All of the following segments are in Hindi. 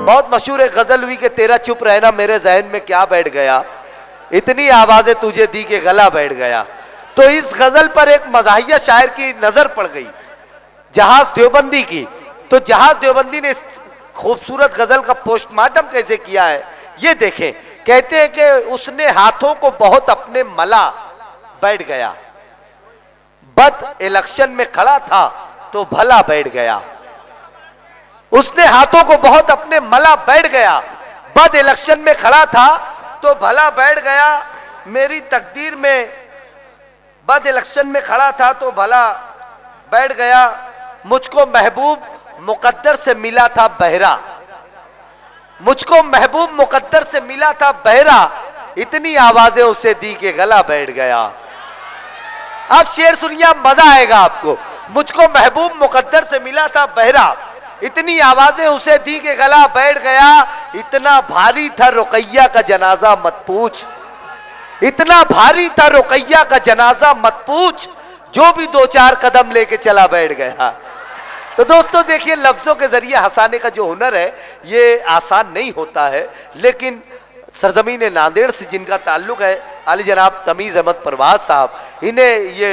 बहुत मशहूर है गजल हुई कि तेरा चुप रहना मेरे जहन में क्या बैठ गया, इतनी आवाजें तुझे दी कि गला बैठ गया। तो इस गजल पर एक मज़ाहिया शायर की नजर पड़ गई, जहाज देवबंदी की। तो जहाज देवबंदी ने इस खूबसूरत गजल का पोस्टमार्टम कैसे किया है ये देखें। कहते हैं कि उसने हाथों को बहुत अपने मला बैठ गया, बद इलेक्शन में खड़ा था तो भला बैठ गया। उसने हाथों को बहुत अपने मला बैठ गया, बद इलेक्शन में खड़ा था तो भला बैठ गया। मेरी तकदीर में बद इलेक्शन में खड़ा था तो भला बैठ गया। मुझको महबूब मुकद्दर से मिला था बहरा, मुझको महबूब मुकद्दर से मिला था बहरा, इतनी आवाजें उसे दी कि गला बैठ गया। अब शेर सुनिए, मजा आएगा आपको। मुझको महबूब मुकद्दर से मिला था बहरा, इतनी आवाजें उसे दी कि गला बैठ गया। इतना भारी था रुकैया का जनाजा मत पूछ, इतना भारी था रुकैया का जनाजा मत पूछ, जो भी दो चार कदम लेके चला बैठ गया। तो दोस्तों देखिए, लफ्जों के जरिए हंसाने का जो हुनर है ये आसान नहीं होता है, लेकिन सरजमीन नांदेड़ से जिनका ताल्लुक है आली जनाब तमीज़ अहमद परवाज साहब, इन्हें ये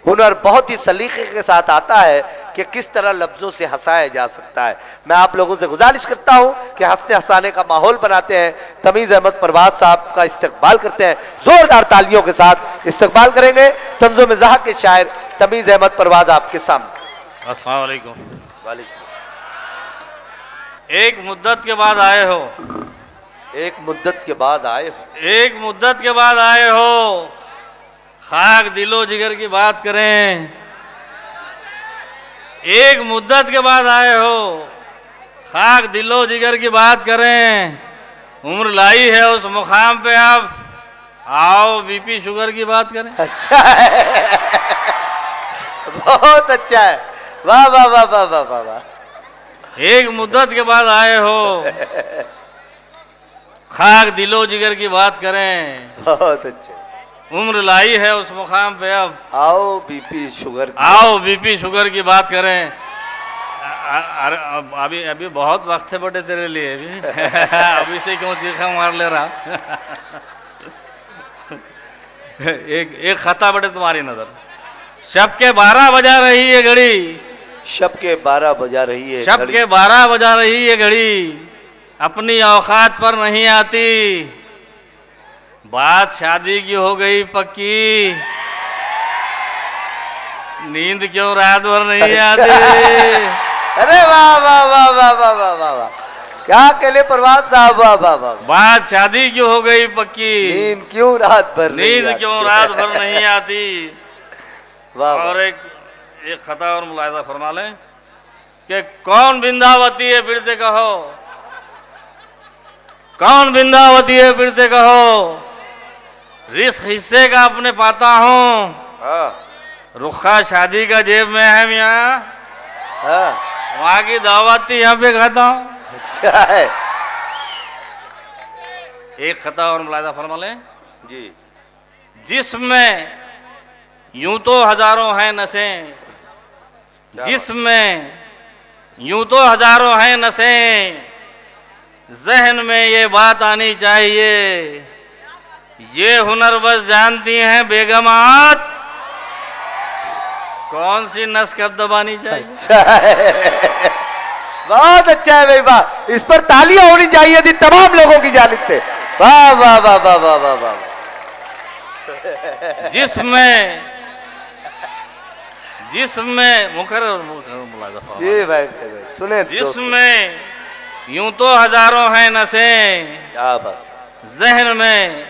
हुनर बहुत ही सलीके के साथ आता है कि किस तरह लफ्जों से हंसाया जा सकता है। मैं आप लोगों से गुजारिश करता हूं कि हंसते हंसाने का माहौल बनाते हैं। तमीज़ अहमद परवाज साहब का इस्तकबाल करते हैं, जोरदार तालियों के साथ इस्तकबाल करेंगे। तंज़ो मिज़ाह के शायर तमीज़ अहमद परवाज आपके सामने। अस्सलाम वालेकुम। एक मुद्दत के बाद आए हो, एक मुद्दत के बाद आए हो, एक मुद्दत के बाद आए हो, खाक दिलो जिगर की बात करें। एक मुद्दत के बाद आए हो, खाक दिलो जिगर की बात करें। उम्र लाई है उस मुकाम पे, आप आओ बीपी शुगर की बात करें। अच्छा है, बहुत अच्छा है, वाह वाह वाह वाह वाह वाह वाह। एक मुद्दत के बाद आए हो, खाक दिलो जिगर की बात करें। बहुत अच्छे। उम्र लाई है उस मुकाम पे, अब आओ बीपी शुगर, आओ बीपी शुगर की बात करें। अरे अभी अभी बहुत वक्त है बेटे तेरे लिए अभी अभी से क्यों चीखा मार ले रहा एक खता बेटे तुम्हारी नजर। शब के 12 बजा रही है घड़ी, शब के 12 बजा रही है, शब के 12 बजा रही है घड़ी, अपनी औकात पर नहीं आती। बात शादी की हो गई पक्की, नींद क्यों रात भर नहीं आती। अरे वाह वाह वाह वाह वाह वाह वाह वाह, क्या कहले परवाज साहब, वाह वाह वाह। बात शादी की हो गई पक्की, नींद क्यों रात भर, नींद क्यों रात भर नहीं आती। वाह। और एक खता और मुलाहिजा फरमा लें कि कौन बिंदावती है फिर से कहो, कौन बिंदावती है फिर से कहो, रिस्क हिस्से का अपने पाता हूँ। रुखा शादी का जेब में है मियाँ, वहां की दावती यहाँ पे खाता हूँ। अच्छा है। एक खता और मुलाहिजा फरमा लें जी। जिसमें यूं तो हजारों हैं नसें, जिसमें यूं तो हजारों हैं नसें, जहन में ये बात आनी चाहिए, ये हुनर बस जानती हैं बेगमात, कौन सी नस कब दबानी चाहिए। अच्छा है, बहुत अच्छा है भाई, वाह। इस पर तालियां होनी चाहिए थी तमाम लोगों की जानिब से। वाह वाह वाह वाह वाह वाह वाह। जिसमें जिसमें मुकर्रर मुलाज़ा जी भाई सुने, जिसमें यूं तो हजारों हैं नसें, क्या बात, जहन में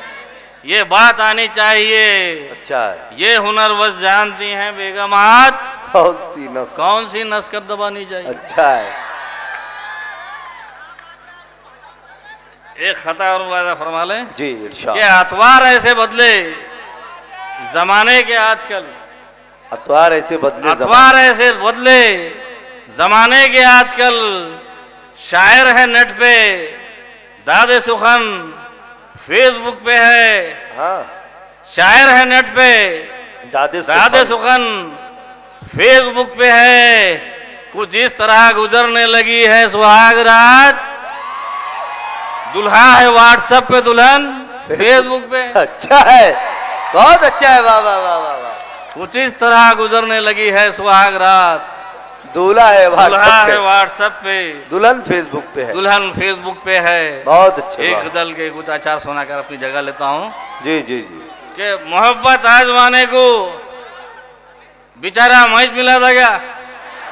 ये बात आनी चाहिए, अच्छा है। ये हुनर बस जानती हैं बेगमात, कौन सी नस, कौन सी नस कब दबानी चाहिए। अच्छा है। एक खता और मुलाहिजा फरमा लें जी इरशाद। कि अतवार ऐसे बदले जमाने के आजकल, अतवार ऐसे बदले, अतवार ऐसे बदले जमाने के आजकल, शायर है नेट पे दादे सुखन फेसबुक पे है। हाँ, शायर है नेट पे दादे सुखन फेसबुक पे है। कुछ इस तरह गुजरने लगी है सुहाग रात, दुल्हा है व्हाट्सएप पे, दुल्हन फेसबुक पे। अच्छा है, बहुत अच्छा है। वाह वाह वाह वाह वाह। कुछ इस तरह गुजरने लगी है सुहाग रात। दूल्हा है व्हाट्सएप पे, दुल्हन फेसबुक पे है। दुल्हन फेसबुक पे है। बहुत अच्छे। एक गजल के कुछ आचार सुनाकर अपनी जगह लेता हूँ। जी जी जी। कि मोहब्बत आजमाने को बेचारा मैच मिला था क्या?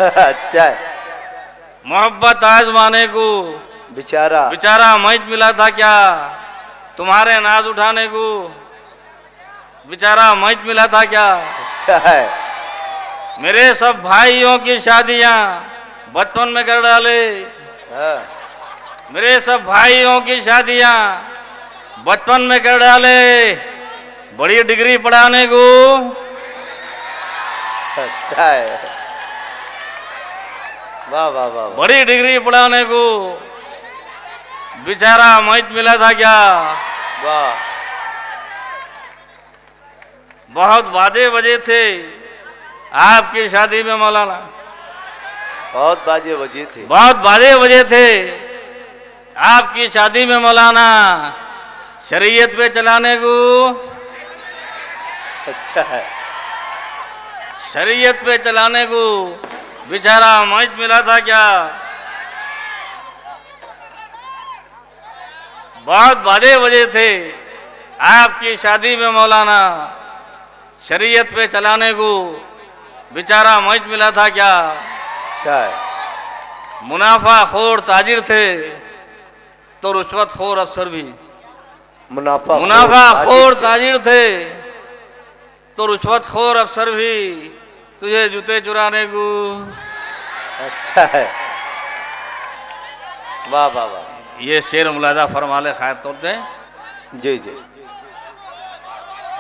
अच्छा है। मोहब्बत आजमाने को बेचारा मैच मिला था क्या? तुम्हारे नाज उठाने को बेचारा मैच मिला था क्या? अच्छा है। मेरे सब भाइयों की शादियां बचपन में कर डाले। मेरे सब भाइयों की शादियां बचपन में कर डाले। बड़ी डिग्री पढ़ाने को। अच्छा है। वाह वाह वाह। बड़ी डिग्री पढ़ाने को बेचारा मैच मिला था क्या? वाह। बहुत बाजे बजे थे आपकी शादी में मौलाना। बहुत बाजे बजे थे। बहुत बाजे बजे थे आपकी शादी में मौलाना। शरीयत पे चलाने को। अच्छा है। शरीयत पे चलाने को बेचारा मैच मिला था क्या? बहुत बाजे बजे थे आपकी शादी में मौलाना। शरीयत पे चलाने को बेचारा मैच मिला था क्या? अच्छा है। मुनाफा खोर ताजिर थे तो रुश्वत खोर अफसर भी। मुनाफा खोर ताजिर थे तो रुश्वत खोर अफसर भी तुझे जूते चुराने को। अच्छा है। वाह वाह वाह। ये शेर मुलाजा फरमा ले खास तौर पे। जी जी,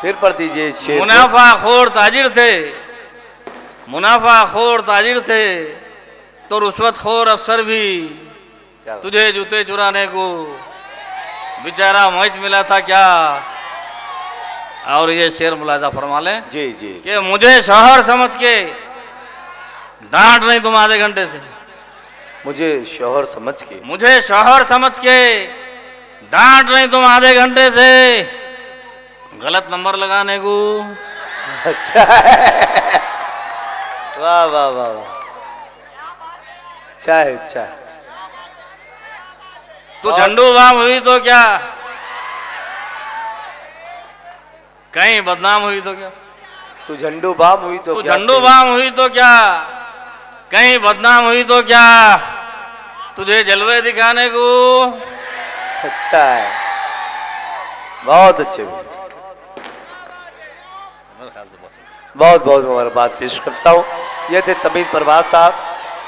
फिर पढ़ दीजिए शेर। मुनाफा खोर ताजिर थे, मुनाफा खोर ताजिर थे तो रुश्वत खोर अफसर भी तुझे जूते चुराने को बेचारा मैच मिला था क्या? और ये शेर मुलाजा फरमा ले। जी जी। कि मुझे शौहर समझ के डांट नहीं तुम आधे घंटे से। मुझे शौहर समझ के। मुझे शौहर समझ के डांट नहीं तुम आधे घंटे से। गलत नंबर लगाने को। अच्छा है। वाह वाह वाह वाह। अच्छा है। अच्छा है। तू झंडू बाम हुई तो क्या, कहीं बदनाम हुई तो क्या? तू झंडू बाम हुई तो क्या? झंडू बाम हुई तो क्या, कहीं बदनाम हुई तो क्या? तुझे जलवे दिखाने को। अच्छा है। बहुत अच्छे। बहुत बहुत मुबारकबाद पेश करता हूँ। ये थे तमीज़ परवाज़ साहब।